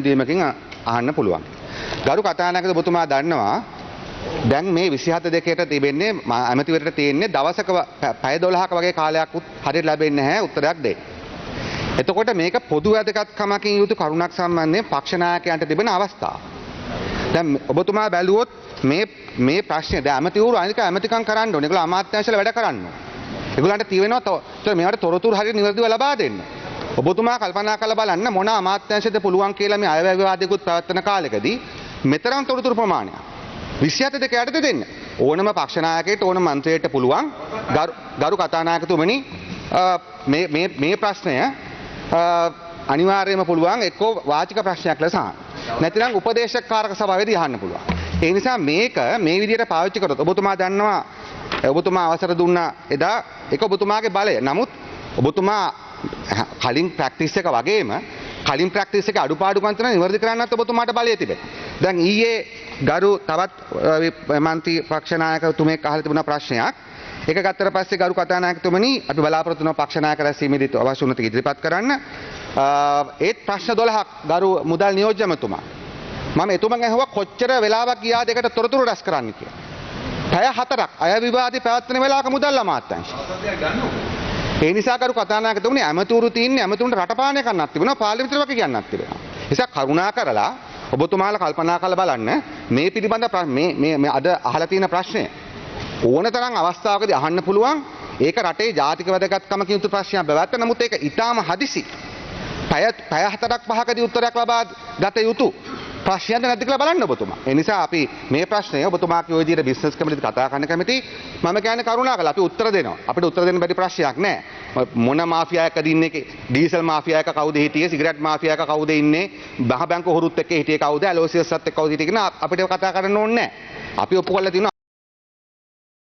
දීමකින් අහන්න පුළුවන්. ගරු කතානායක ඔබතුමා දන්නවා දැන් මේ 27 දෙකේට තිබෙන්නේ ඇමතිවරට තියෙන්නේ දවසක පැය 12ක වගේ කාලයක් හරියට ලැබෙන්නේ නැහැ උත්තරයක් දෙන්න. එතකොට මේක පොදු වැදගත්කමකින් යුතු කරුණක් සම්බන්ධයෙන් පක්ෂ නායකයන්ට තිබෙන අවස්ථාව. දැන් ඔබතුමා බැලුවොත් මේ ප්‍රශ්නේ දැන් ඇමතිවරු අනික ඇමතිකම් කරන්න ඕනේ. ඒගොල්ලෝ අමාත්‍යාංශවල වැඩ කරන්න ඕනේ. ඒගොල්ලන්ට තියෙනවා මේවට තොරතුරු හරියට නිවැරදිව ලබා දෙන්න. ඔබතුමා කල්පනා කරලා බලන්න මොන අමාත්‍යාංශද පුළුවන් කියලා මේ අයවැය විවාදයකුත් පැවැත්වෙන කාලෙකදී මෙතරම් තොරතුරු ප්‍රමාණයක් 27 දෙක යටතේ දෙන්න. ඕනම පක්ෂ නායකයෙක්ට ඕනම මන්ත්‍රියෙක්ට පුළුවන් ගරු කතානායකතුමනි මේ ප්‍රශ්නය අනිවාර්යයෙන්ම පුළුවන් එක්කෝ වාචික ප්‍රශ්නයක් ලෙස අහන්න. නැතිනම් උපදේශක කාරක සභාවේදී අහන්න පුළුවන්. ඒ නිසා මේක මේ විදිහට පාවිච්චි කරොත් ඔබතුමා දන්නවා ඔබතුමා අවසර දුන්නා එදා ඒක ඔබතුමාගේ බලය. නමුත් ඔබතුමා කලින් ප්‍රැක්ටිස් එක වගේම කලින් ප්‍රැක්ටිස් එකේ අඩුපාඩුකම් තියෙනවා නිවැරදි කරන්නත් ඔබතුමාට බලය තිබෙනවා. දැන් ඊයේ ගරු තවත් මන්ත්‍රී පක්ෂ නායකතුමෙක් අහලා තිබුණා ප්‍රශ්නයක්. ඒක ගත්තට පස්සේ ගරු කතානායකතුමනි අපි බලාපොරොත්තු වෙනවා පක්ෂ නායක රැස්වීමේදී අවශ්‍ය උනත ඉදිරිපත් කරන්න. ඒත් ප්‍රශ්න 12ක් ගරු මුදල් නියෝජ්‍යමතුමා. මම එතුමන් ඇහුවා කොච්චර වෙලාවක් ගියාද ඒකට තොරතුරු රැස් කරන්න කියලා. පැය 4ක් අය විවාදේ පැවැත්වෙන වෙලාවක මුදල් අමාත්‍යාංශය. ඒ නිසා කරු කතානායකතුමනි ඇමතුරු තින්නේ ඇමතුරුන්ට රටපාලනය කරන්නත් තිබුණා පාර්ලිමේන්තුවට වගේ කියන්නත් තිබෙනවා. ඒ නිසා කරුණා කරලා ඔබතුමාලා කල්පනා කරලා බලන්න මේ පිළිබඳ මේ අද අහලා තියෙන ප්‍රශ්නය ඕනතරම් අවස්ථාවකදී අහන්න පුළුවන්. ඒක රටේ ජාතික වැදගත්කමකින් යුතු ප්‍රශ්නයක් බවත්. නමුත් ඒක ඊටාම හදිසි. පැය 4ක් 5කදී උත්තරයක් ලබා ගත යුතු ප්‍රශ්නයක් නැද්ද කියලා බලන්න ඔබතුමා. ඒ නිසා අපි මේ ප්‍රශ්නය ඔබතුමා කිය විදිහට බිස්නස් කමිටුවට කතා කරන්න කැමති. මම කියන්නේ කරුණාකරලා අපි උත්තර දෙනවා. අපිට උත්තර දෙන්න බැරි ප්‍රශ්නයක් නැහැ. මොන මාෆියා එකද ඉන්නේ? ඩීසල් මාෆියා එක කවුද හිටියේ? සිගරට් මාෆියා එක කවුද ඉන්නේ? මහ බැංකුව හොරුත් එක්ක හිටියේ කවුද? ඇලෝසියස්ත් එක්ක කවුද හිටියේ කියන අපිට කතා කරන්න ඕනේ නැහැ. අපි ඔප්පු කරලා තියෙනවා